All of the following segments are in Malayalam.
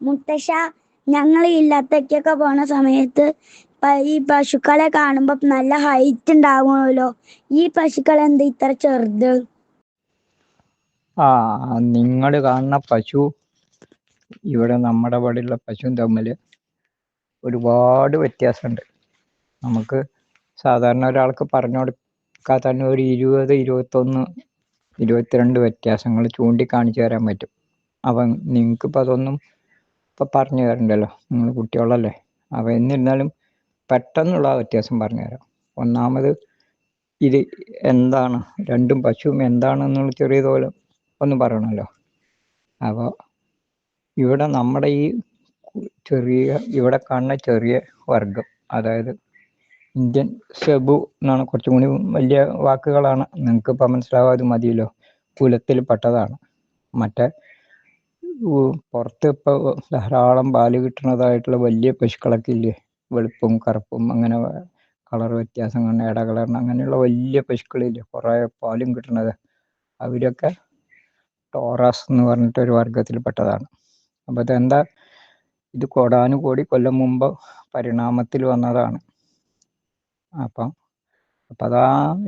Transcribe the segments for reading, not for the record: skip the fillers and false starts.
മുത്തശ്ശ, ഞങ്ങൾ ഇല്ലത്തേക്കൊക്കെ പോണ സമയത്ത് ഈ പശുക്കളെ കാണുമ്പോ നല്ല ഹൈറ്റ് ഉണ്ടാവുമല്ലോ. ഈ പശുക്കൾ എന്താ ഇത്ര ചെറുത്? നിങ്ങൾ കാണുന്ന പശു ഇവിടെ നമ്മുടെ ഇവിടെയുള്ള പശുവും തമ്മിൽ ഒരുപാട് വ്യത്യാസമുണ്ട്. നമുക്ക് സാധാരണ ഒരാൾക്ക് പറഞ്ഞു കൊടുക്കാൻ തന്നെ ഒരു 20, 21, 22 വ്യത്യാസങ്ങൾ ചൂണ്ടിക്കാണിച്ചു തരാൻ പറ്റും. അപ്പം നിങ്ങൾക്കിപ്പോൾ അതൊന്നും ഇപ്പം പറഞ്ഞു തരണ്ടല്ലോ, നിങ്ങൾ കുട്ടികളല്ലേ. അപ്പം എന്നിരുന്നാലും പെട്ടെന്നുള്ള വ്യത്യാസം പറഞ്ഞു തരാം. ഒന്നാമത് ഇത് എന്താണ്, രണ്ടും പശുവും എന്താണെന്നുള്ള ചെറിയതുപോലെ ഒന്ന് പറയണമല്ലോ. അപ്പോൾ ഇവിടെ നമ്മുടെ ഈ ഇവിടെ കാണുന്ന ചെറിയ വർഗം, അതായത് ഇന്ത്യൻ സെബു എന്നാണ്. കുറച്ചും കൂടി വലിയ വാക്കുകളാണ്, നിങ്ങൾക്കിപ്പോൾ മനസ്സിലാവാതെ മതിയല്ലോ. കുലത്തിൽപ്പെട്ടതാണ്. മറ്റേ പുറത്ത് ഇപ്പോൾ ധാരാളം പാല് കിട്ടുന്നതായിട്ടുള്ള വലിയ പശുക്കളൊക്കെ ഇല്ലേ, വെളുപ്പും കറുപ്പും അങ്ങനെ കളർ വ്യത്യാസം കൊണ്ട് ഇടകലർന്ന് അങ്ങനെയുള്ള വലിയ പശുക്കളില്ലേ, കുറേ പാലും കിട്ടുന്നത്, അവരൊക്കെ ടോറസ് എന്ന് പറഞ്ഞിട്ടൊരു വർഗത്തിൽപ്പെട്ടതാണ്. അപ്പോൾ ഇതെന്താ, ഇത് കോടാനുകോടി കൊല്ലം മുമ്പ് പരിണാമത്തിൽ വന്നതാണ്. അപ്പം അതാ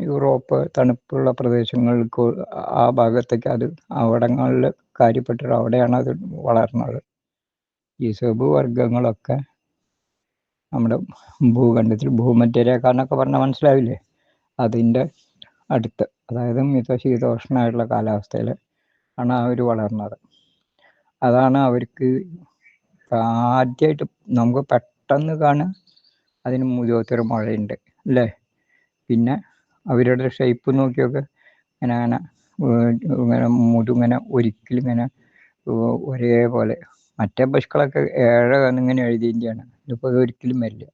യൂറോപ്പ് തണുപ്പുള്ള പ്രദേശങ്ങൾക്ക് ആ ഭാഗത്തേക്ക് അത് അവിടങ്ങളിൽ കാര്യപ്പെട്ടിട്ട് അവിടെയാണ് അത് വളർന്നത്. ഈ സെബു വർഗങ്ങളൊക്കെ നമ്മുടെ ഭൂഖണ്ഡത്തിൽ ഭൂമധ്യരേഖ എന്നൊക്കെ പറഞ്ഞാൽ മനസ്സിലാവില്ലേ, അതിൻ്റെ അടുത്ത്, അതായത് മിതശീതോഷ്ണമായിട്ടുള്ള കാലാവസ്ഥയിൽ ആണ് അവർ വളർന്നത്. അതാണ് അവർക്ക് ആദ്യമായിട്ട് നമുക്ക് പെട്ടെന്ന് കാണുക. അതിന് മുഖത്തൊരു മുഴയുണ്ട് അല്ലേ. പിന്നെ അവരുടെ ഷേപ്പ് നോക്കിയൊക്കെ ഇങ്ങനെ മുതുങ്ങനെ ഒരിക്കലും ഇങ്ങനെ ഒരേപോലെ. മറ്റേ പശുക്കളൊക്കെ ഇങ്ങനെ എഴുതിയിട്ടാണ്, ഇതിപ്പോൾ അത് ഒരിക്കലും വരില്ല.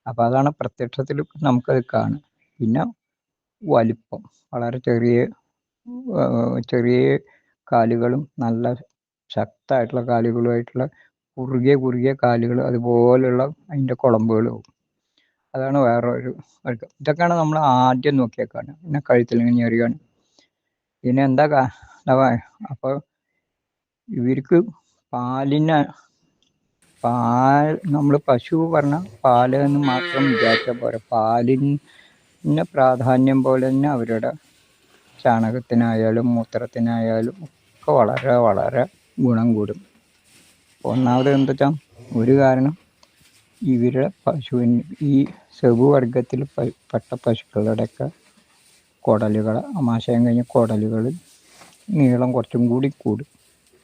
അപ്പം അതാണ് പ്രത്യക്ഷത്തിൽ നമുക്കത് കാണും. പിന്നെ വലിപ്പം, വളരെ ചെറിയ കാലുകളും നല്ല ശക്തമായിട്ടുള്ള കാലുകളുമായിട്ടുള്ള കുറുകിയ കാലുകൾ, അതുപോലെയുള്ള അതിൻ്റെ കുളമ്പുകളും. അതാണ് വേറൊരു വർഗം. ഇതൊക്കെയാണ് നമ്മൾ ആദ്യം നോക്കിയാൽ കാണുക. പിന്നെ കഴുത്തിൽ ഞെറിയാണ്. പിന്നെ എന്താ അപ്പോൾ ഇവർക്ക് നമ്മൾ പശു പറഞ്ഞ പാല് എന്ന് മാത്രം വിചാരിച്ചാൽ പോരാ. പാലിന് പ്രാധാന്യം പോലെ തന്നെ അവരുടെ ചാണകത്തിനായാലും മൂത്രത്തിനായാലും ഒക്കെ വളരെ വളരെ ഗുണം കൂടും. ഒന്നാമത് എന്താ വെച്ചാൽ, ഒരു കാരണം ഇവരുടെ പശുവിന് ഈ സെബു വർഗത്തിൽ പെട്ട പശുക്കളുടെയൊക്കെ കുടലുകൾ, ആമാശയം കഴിഞ്ഞ കുടലുകളിൽ നീളം കുറച്ചും കൂടി കൂടും.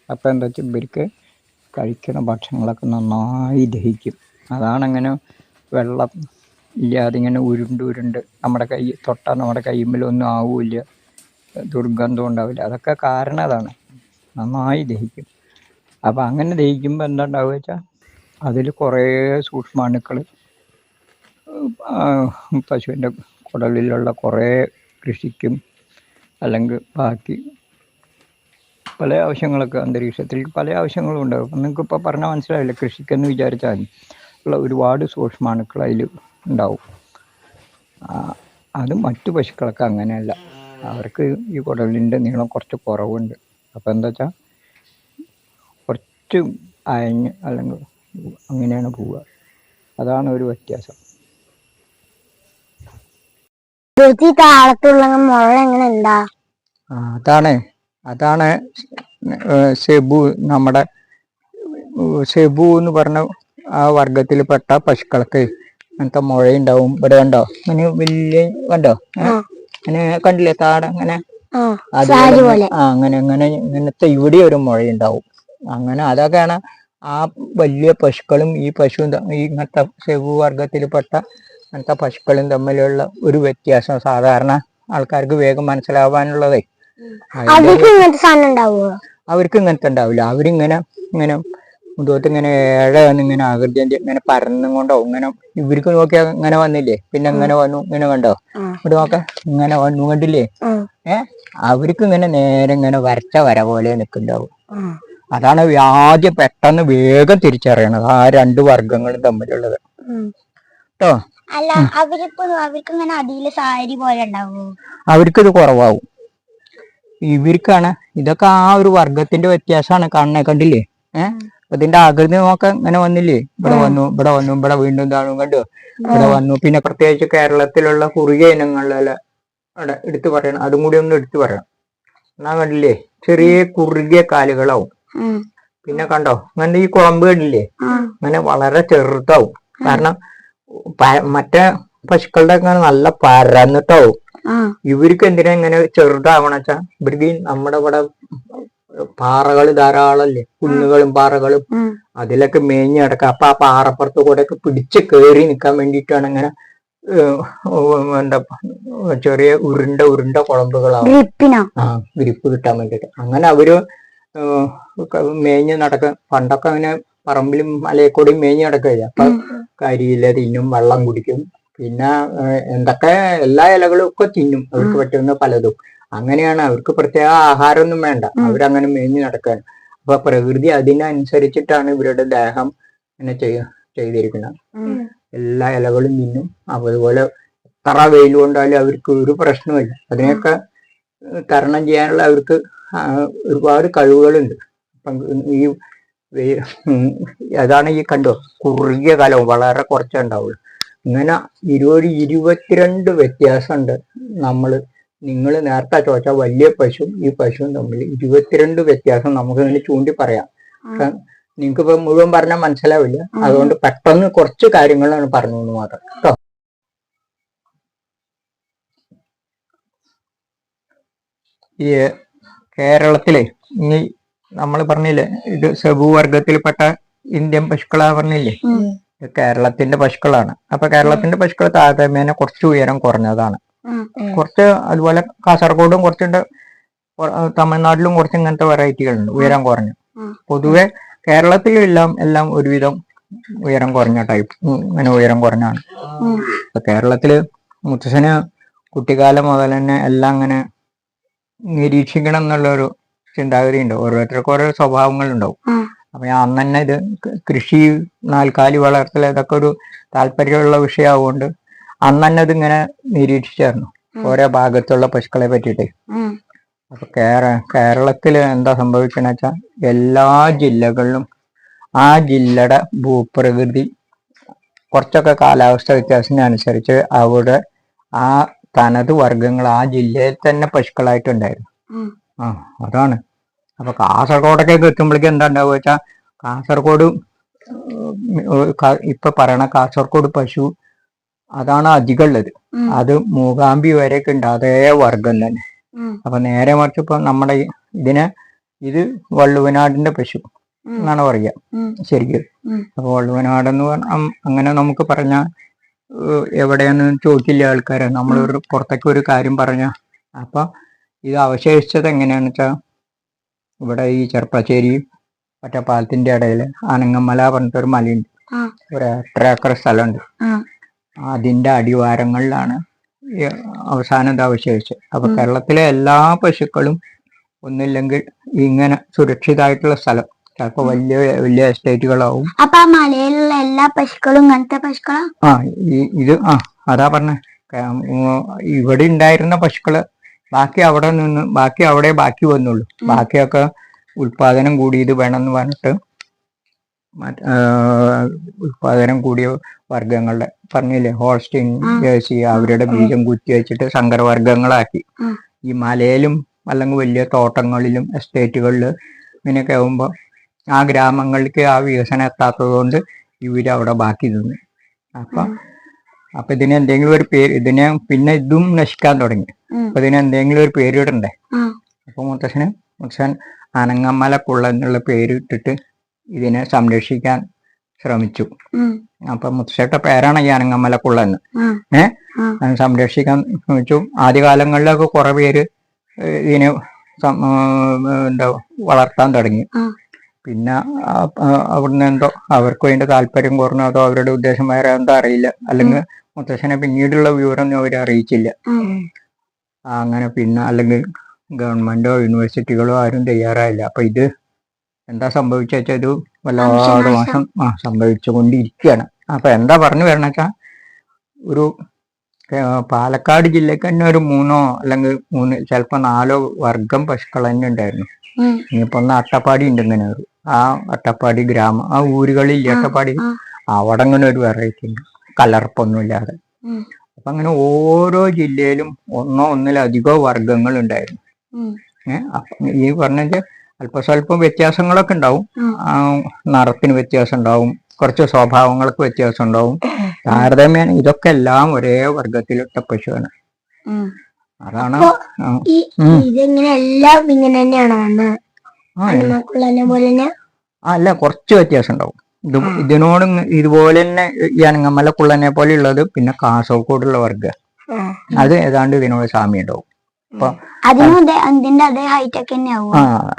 അപ്പോൾ എന്താ വെച്ചാൽ ഇവർക്ക് കഴിക്കുന്ന ഭക്ഷണങ്ങളൊക്കെ നന്നായി ദഹിക്കും. അതാണങ്ങനെ വെള്ളം ഇല്ലാതെ ഇങ്ങനെ ഉരുണ്ട് നമ്മുടെ തൊട്ടാൽ നമ്മുടെ കൈമ്മിലൊന്നും ആവില്ല, ദുർഗന്ധം ഉണ്ടാവില്ല. അതൊക്കെ കാരണം അതാണ്, നന്നായി ദഹിക്കും. അപ്പം അങ്ങനെ ദഹിക്കുമ്പോൾ എന്താ ഉണ്ടാവുക വെച്ചാൽ, അതിൽ കുറേ സൂക്ഷ്മാണുക്കൾ പശുവിൻ്റെ കുടലിലുള്ള കുറേ കൃഷിക്കും അല്ലെങ്കിൽ ബാക്കി പല ആവശ്യങ്ങളൊക്കെ, അന്തരീക്ഷത്തിൽ പല ആവശ്യങ്ങളും ഉണ്ടാകും. അപ്പം നിങ്ങൾക്ക് ഇപ്പോൾ പറഞ്ഞാൽ മനസ്സിലാവില്ല. കൃഷിക്കെന്ന് വിചാരിച്ചാൽ ഉള്ള ഒരുപാട് സൂക്ഷ്മാണുക്കൾ അതിൽ ഉണ്ടാവും. അത് മറ്റു പശുക്കളൊക്കെ അങ്ങനെയല്ല. അവർക്ക് ഈ കുടലിൻ്റെ നീളം കുറച്ച് കുറവുണ്ട്. അപ്പോൾ എന്താ വെച്ചാൽ കുറച്ച് അയഞ്ഞ് അല്ലെങ്കിൽ അങ്ങനെയാണ് പോവുക. അതാണ് ഒരു വ്യത്യാസം. താളത്തുള്ള മുഴ എങ്ങനെ ഉണ്ടാ? അതാണ് സെബു. നമ്മുടെ സെബു എന്ന് പറഞ്ഞ ആ വർഗത്തിൽപ്പെട്ട പശുക്കൾക്ക് അങ്ങനത്തെ മുഴയുണ്ടാവും. ഇവിടെ കണ്ടോ, അങ്ങനെ വലിയ കണ്ടോ, അങ്ങനെ കണ്ടില്ലേ താട അങ്ങനെ, അതുപോലെ ഇങ്ങനത്തെ ഇവിടെ ഒരു മുഴയുണ്ടാവും. അങ്ങനെ അതൊക്കെയാണ് ആ വലിയ പശുക്കളും ഈ ഇങ്ങനത്തെ സെബു വർഗത്തിൽപ്പെട്ട അങ്ങനത്തെ പശുക്കളും തമ്മിലുള്ള ഒരു വ്യത്യാസം. സാധാരണ ആൾക്കാർക്ക് വേഗം മനസ്സിലാവാനുള്ളതേ. അവർക്ക് ഇങ്ങനത്തെ ഉണ്ടാവില്ല. അവരിങ്ങനെ മുതോട്ട് ഇങ്ങനെ ഇങ്ങനെ ആകൃതി ഇങ്ങനെ പരന്നും കൊണ്ടോ ഇങ്ങനെ. ഇവർക്ക് നോക്കിയാൽ ഇങ്ങനെ വന്നില്ലേ, പിന്നെ ഇങ്ങനെ വന്നു, ഇങ്ങനെ കണ്ടോ, ഇവിടെ നോക്ക ഇങ്ങനെ വന്നു, കണ്ടില്ലേ. അവർക്ക് ഇങ്ങനെ നേരെ ഇങ്ങനെ വരച്ച വര പോലെ നിൽക്കുന്നുണ്ടാവും. അതാണ് ആദ്യം പെട്ടെന്ന് വേഗം തിരിച്ചറിയണത് ആ രണ്ട് വർഗങ്ങളും തമ്മിലുള്ളത് കേട്ടോ. അവർക്കിത് കുറവാകും. ഇവർക്കാണ് ഇതൊക്കെ ആ ഒരു വർഗത്തിന്റെ വ്യത്യാസമാണ് കാണുന്നത്, കണ്ടില്ലേ. ഇതിന്റെ ആകൃതി നോക്കാൻ ഇങ്ങനെ വന്നില്ലേ, ഇവിടെ വന്നു, ഇവിടെ വന്നു, ഇവിടെ വീണ്ടും താണു, കണ്ടു, ഇവിടെ വന്നു. പിന്നെ പ്രത്യേകിച്ച് കേരളത്തിലുള്ള കുറുകിയ ഇനങ്ങളിലെ അവിടെ എടുത്തു പറയണം, അതും കൂടി ഒന്ന് എടുത്തു പറയണം. എന്നാ കണ്ടില്ലേ, ചെറിയ കുറുകിയ കാലുകളാവും. പിന്നെ കണ്ടോ, അങ്ങനെ ഈ കുളമ്പ് കണ്ടില്ലേ, അങ്ങനെ വളരെ ചെറുതാവും. കാരണം മറ്റേ പശുക്കളുടെ ഒക്കെ നല്ല പരന്നിട്ടാവും. ഇവർക്ക് എന്തിനാ ഇങ്ങനെ ചെറുതാവണച്ചാ, ഇവർക്ക് നമ്മുടെ ഇവിടെ പാറകൾ ധാരാളല്ലേ, കുന്നുകളും പാറകളും, അതിലൊക്കെ മേഞ്ഞ് കിടക്കുക. അപ്പൊ ആ പാറപ്പുറത്ത് കൂടെ ഒക്കെ പിടിച്ച് കയറി നിൽക്കാൻ വേണ്ടിയിട്ടാണ് ഇങ്ങനെ എന്താ ചെറിയ ഉരുണ്ട കുളമ്പുകളാവും. ഗ്രിപ്പ് കിട്ടാൻ വേണ്ടിട്ട്. അങ്ങനെ അവര് മേഞ്ഞ് നടക്ക. പണ്ടൊക്കെ അങ്ങനെ പറമ്പിലും മലയെക്കൂടെയും മേഞ്ഞ് നടക്കുക. അപ്പൊ കരിയില തിന്നും, വെള്ളം കുടിക്കും, പിന്നെ എന്തൊക്കെ എല്ലാ ഇലകളും ഒക്കെ തിന്നും, അവർക്ക് പറ്റുന്ന പലതും. അങ്ങനെയാണ്, അവർക്ക് പ്രത്യേക ആഹാരമൊന്നും വേണ്ട, അവരങ്ങനെ മേഞ്ഞ് നടക്കാൻ. അപ്പൊ പ്രകൃതി അതിനനുസരിച്ചിട്ടാണ് ഇവരുടെ ദേഹം ഇങ്ങനെ ചെയ്തിരിക്കുന്നത്. എല്ലാ ഇലകളും തിന്നും. അതുപോലെ എത്ര വെയിൽ കൊണ്ടാലും അവർക്ക് ഒരു പ്രശ്നമില്ല. അതിനെയൊക്കെ തരണം ചെയ്യാനുള്ള അവർക്ക് ഒരുപാട് കഴിവുകളുണ്ട്. അപ്പം ഈ അതാണ് ഈ കണ്ടോ, കുറുകിയ കാലം വളരെ കുറച്ചേ ഉണ്ടാവുള്ളൂ. ഇങ്ങനെ 22 വ്യത്യാസമുണ്ട്. നിങ്ങൾ നേരത്തെ ചോദിച്ചാൽ വലിയ പശുവും ഈ പശുവും തമ്മിൽ 22 വ്യത്യാസം നമുക്ക് ഇങ്ങനെ ചൂണ്ടി പറയാം. നിങ്ങൾക്കിപ്പോ മുഴുവൻ പറഞ്ഞാൽ മനസ്സിലാവില്ല, അതുകൊണ്ട് പെട്ടെന്ന് കുറച്ച് കാര്യങ്ങളാണ് പറഞ്ഞു മാത്രം കേട്ടോ. ഈ കേരളത്തിലെ ഇനി നമ്മൾ പറഞ്ഞില്ലേ, ഇത് സെബു വർഗത്തിൽപ്പെട്ട ഇന്ത്യൻ പശുക്കളാ പറഞ്ഞില്ലേ, കേരളത്തിന്റെ പശുക്കളാണ്. അപ്പൊ കേരളത്തിന്റെ പശുക്കൾ താരതമ്യേന കുറച്ച് ഉയരം കുറഞ്ഞതാണ്. കുറച്ച് അതുപോലെ കാസർഗോഡും കുറച്ചുണ്ട്, തമിഴ്നാട്ടിലും കുറച്ച് ഇങ്ങനത്തെ വെറൈറ്റികളുണ്ട് ഉയരം കുറഞ്ഞു. പൊതുവെ കേരളത്തിലെല്ലാം ഒരുവിധം ഉയരം കുറഞ്ഞ ടൈപ്പ്, ഇങ്ങനെ ഉയരം കുറഞ്ഞാണ്. അപ്പൊ കേരളത്തില് മുത്തശ്ശന് കുട്ടിക്കാലം മുതൽ തന്നെ എല്ലാം അങ്ങനെ നിരീക്ഷിക്കണം എന്നുള്ളൊരു ചിന്താഗതി ഉണ്ട്. ഓരോരുത്തർക്കും ഓരോ സ്വഭാവങ്ങളുണ്ടാവും. അപ്പൊ ഞാൻ അന്ന് തന്നെ ഇത് കൃഷി, നാൽക്കാലി വളർത്തൽ, ഇതൊക്കെ ഒരു താല്പര്യമുള്ള വിഷയമാവുകൊണ്ട് അന്ന് തന്നെ ഇതിങ്ങനെ നിരീക്ഷിച്ചായിരുന്നു, ഓരോ ഭാഗത്തുള്ള പശുക്കളെ പറ്റിയിട്ട്. അപ്പൊ കേരളത്തില് എന്താ സംഭവിക്കണ വെച്ചാൽ, എല്ലാ ജില്ലകളിലും ആ ജില്ലയുടെ ഭൂപ്രകൃതി കുറച്ചൊക്കെ കാലാവസ്ഥ വ്യത്യാസത്തിനനുസരിച്ച് അവിടെ ആ തനത് വർഗങ്ങൾ ആ ജില്ലയിൽ തന്നെ പശുക്കളായിട്ടുണ്ടായിരുന്നു. അതാണ്. അപ്പൊ കാസർഗോഡൊക്കെ എത്തുമ്പോഴേക്കും എന്താ ഉണ്ടാവുക വെച്ചാൽ, കാസർഗോഡ് ഇപ്പൊ പറയണ കാസർഗോഡ് പശു അതാണ് അധികം ഉള്ളത്. അത് മൂകാംബി വരെയൊക്കെ ഉണ്ട്, അതേ വർഗം തന്നെ. അപ്പൊ നേരെ മറിച്ച് ഇപ്പൊ നമ്മുടെ ഇത് വള്ളുവനാടിന്റെ പശു എന്നാണ് പറയുക ശരിക്കും. അപ്പൊ വള്ളുവനാടെന്ന് പറഞ്ഞാൽ അങ്ങനെ നമുക്ക് പറഞ്ഞാൽ എവിടെയാന്ന് ചോദിക്കില്ല ആൾക്കാരെ. നമ്മളൊരു പുറത്തേക്ക് ഒരു കാര്യം പറഞ്ഞ അപ്പൊ ഇത് അവശേഷിച്ചത് എങ്ങനെയാന്ന് വെച്ചാൽ, ഇവിടെ ഈ ചെർപ്പശ്ശേരി ഒറ്റപ്പാലത്തിന്റെ ഇടയിൽ ആനങ്ങമല പറഞ്ഞിട്ടൊരു മലയുണ്ട്, ഒരു 8 ഏക്കർ സ്ഥലമുണ്ട്. അതിന്റെ അടിവാരങ്ങളിലാണ് അവസാനം ഇത് അവശേഷിച്ചത്. അപ്പൊ കേരളത്തിലെ എല്ലാ പശുക്കളും ഒന്നില്ലെങ്കിൽ ഇങ്ങനെ സുരക്ഷിതമായിട്ടുള്ള സ്ഥലം, ചിലപ്പോ വലിയ വലിയ എസ്റ്റേറ്റുകളാവും. അപ്പൊ ആ മലയിലുള്ള എല്ലാ പശുക്കളും ഇങ്ങനത്തെ പശുക്കളാ? ഇത് അതാ പറഞ്ഞ, ഇവിടെ ഉണ്ടായിരുന്ന പശുക്കള് ബാക്കി അവിടെ ബാക്കി വന്നുള്ളൂ. ബാക്കിയൊക്കെ ഉൽപാദനം കൂടിയത് വേണമെന്ന് പറഞ്ഞിട്ട് ഉൽപാദനം കൂടിയ വർഗങ്ങളുടെ പറഞ്ഞില്ലേ, ഹോൾസ്റ്റൈൻ, ജേഴ്സി, അവരുടെ ബീജം കുത്തി വെച്ചിട്ട് സങ്കരവർഗങ്ങളാക്കി. ഈ മലയിലും അല്ലെങ്കിൽ വലിയ തോട്ടങ്ങളിലും എസ്റ്റേറ്റുകളിലും ഇങ്ങനെയൊക്കെ ആകുമ്പോൾ ആ ഗ്രാമങ്ങളിലേക്ക് ആ വികസനം എത്താത്തത് കൊണ്ട് ഇവരവിടെ ബാക്കി നിന്നു. അപ്പൊ ഇതിന് എന്തെങ്കിലും ഒരു പേര്, പിന്നെ ഇതും നശിക്കാൻ തുടങ്ങി. അപ്പൊ ഇതിന് എന്തെങ്കിലും ഒരു പേരിടണ്ടേ. അപ്പൊ മുത്തശ്ശൻ അനങ്ങമലക്കുള്ള എന്നുള്ള പേരിട്ടിട്ട് ഇതിനെ സംരക്ഷിക്കാൻ ശ്രമിച്ചു. അപ്പൊ മുത്തശ്ശേട്ട പേരാണ് ഈ അനങ്ങമലക്കുള്ളെന്ന്. സംരക്ഷിക്കാൻ ശ്രമിച്ചു. ആദ്യകാലങ്ങളിലൊക്കെ കുറെ പേര് ഇതിനെ എന്താ വളർത്താൻ തുടങ്ങി. പിന്നെ അവിടുന്ന് എന്തോ അവർക്ക് അതിന്റെ താല്പര്യം കുറഞ്ഞോ, അതോ അവരുടെ ഉദ്ദേശം വേറെ എന്തോ അറിയില്ല, അല്ലെങ്കിൽ മുത്തശ്ശനെ പിന്നീടുള്ള വിവരമൊന്നും അവരെ അറിയിച്ചില്ല. അങ്ങനെ പിന്നെ അല്ലെങ്കിൽ ഗവൺമെന്റോ യൂണിവേഴ്സിറ്റികളോ ആരും തയ്യാറായില്ല. അപ്പൊ ഇത് എന്താ സംഭവിച്ച വെച്ചാൽ ഇത് വല്ലാതെ മോശം സംഭവിച്ചുകൊണ്ടിരിക്കുകയാണ്. അപ്പൊ എന്താ പറഞ്ഞു വരണ വെച്ചാൽ, ഒരു പാലക്കാട് ജില്ലക്ക് തന്നെ ഒരു 3 അല്ലെങ്കിൽ 3 ചിലപ്പോ 4 വർഗം പശുക്കൾ തന്നെ ഉണ്ടായിരുന്നു. ഇനിയിപ്പോ ഒന്ന് അട്ടപ്പാടി ഉണ്ട് ഇങ്ങനെ ആ അട്ടപ്പാടി ഗ്രാമം ആ ഊരുകളിൽ അട്ടപ്പാടി ആ. അവിടെ അങ്ങനെ ഒരു വെറൈറ്റി ഉണ്ട്, കലർപ്പൊന്നുമില്ലാതെ. ഉം. അപ്പൊ അങ്ങനെ ഓരോ ജില്ലയിലും ഒന്നിലധികമോ വർഗങ്ങൾ ഉണ്ടായിരുന്നു. ഉം. അപ്പൊ ഈ പറഞ്ഞ അല്പസ്വല്പം വ്യത്യാസങ്ങളൊക്കെ ഉണ്ടാവും. ആ നിറത്തിന് വ്യത്യാസം ഉണ്ടാവും, കുറച്ച് സ്വഭാവങ്ങൾക്ക് വ്യത്യാസം ഉണ്ടാവും. താരതമ്യേന ഇതൊക്കെ എല്ലാം ഒരേ വർഗത്തിലിട്ട പശുവാണ്. അതാണ്. ഇതെങ്ങനെ എല്ലാം ഇങ്ങനെ തന്നെയാണോ പോലെ തന്നെ? അല്ല, കുറച്ച് വ്യത്യാസം ഉണ്ടാവും. ഇതിനോട് ഇതുപോലെ തന്നെ ഈ അനങ്ങമല കുള്ളനെ പോലെ ഉള്ളത് പിന്നെ കാസർഗോഡുള്ള വർഗ, അത് ഏതാണ്ട് ഇതിനോട് സാമ്യം ഉണ്ടാവും. അപ്പൊ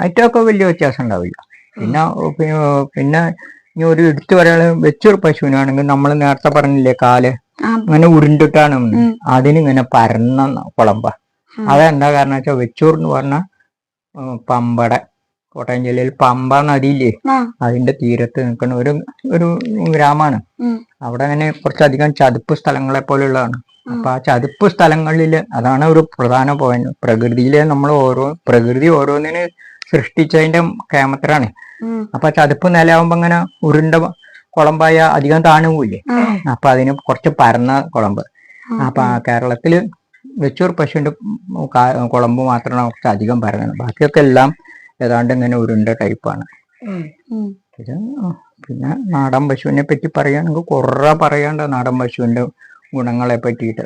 ഹൈറ്റൊക്കെ വലിയ വ്യത്യാസം ഉണ്ടാവില്ല. പിന്നെ ഇനി ഒരു എടുത്തു പറയാനുള്ള വെച്ചൊരു പശുവിനാണെങ്കിൽ നമ്മൾ നേരത്തെ പറഞ്ഞില്ലേ കാല് ഇങ്ങനെ ഉരുണ്ടിട്ടാണ്, അതിനിങ്ങനെ പരന്ന കുളമ്പ. അതെന്താ കാരണം വെച്ചാൽ വെച്ചൂർ എന്ന് പറഞ്ഞ പമ്പടെ, കോട്ടയം ജില്ലയിൽ പമ്പ നദിയില്ലേ അതിന്റെ തീരത്ത് നിൽക്കുന്ന ഒരു ഗ്രാമമാണ്. അവിടെ അങ്ങനെ കുറച്ചധികം ചതുപ്പ് സ്ഥലങ്ങളെ പോലെയുള്ളതാണ്. അപ്പൊ ആ ചതുപ്പ് സ്ഥലങ്ങളിൽ അതാണ് ഒരു പ്രധാന പോയിന്റ്. പ്രകൃതിയിലെ നമ്മൾ പ്രകൃതി ഓരോന്നിന് സൃഷ്ടിച്ചതിന്റെ കേമത്തിലാണ്. അപ്പൊ ചതുപ്പ് നിലയാവുമ്പോ ഇങ്ങനെ ഉരുണ്ട കുളമ്പായ അധികം താണുകൂല്ലേ, അപ്പൊ അതിന് കുറച്ച് പരന്ന കുളമ്പ്. അപ്പൊ കേരളത്തില് വെച്ചൂർ പശുവിന്റെ കുളമ്പ് മാത്രമാണ് കുറച്ച് അധികം പരന്നത്. ബാക്കിയൊക്കെ എല്ലാം ഏതാണ്ട് ഇങ്ങനെ ഉരുണ്ട ടൈപ്പാണ്. ഇത് പിന്നെ നാടൻ പശുവിനെ പറ്റി പറയുകയാണെങ്കിൽ കുറെ പറയാണ്ട് നാടൻ പശുവിന്റെ ഗുണങ്ങളെ പറ്റിയിട്ട്.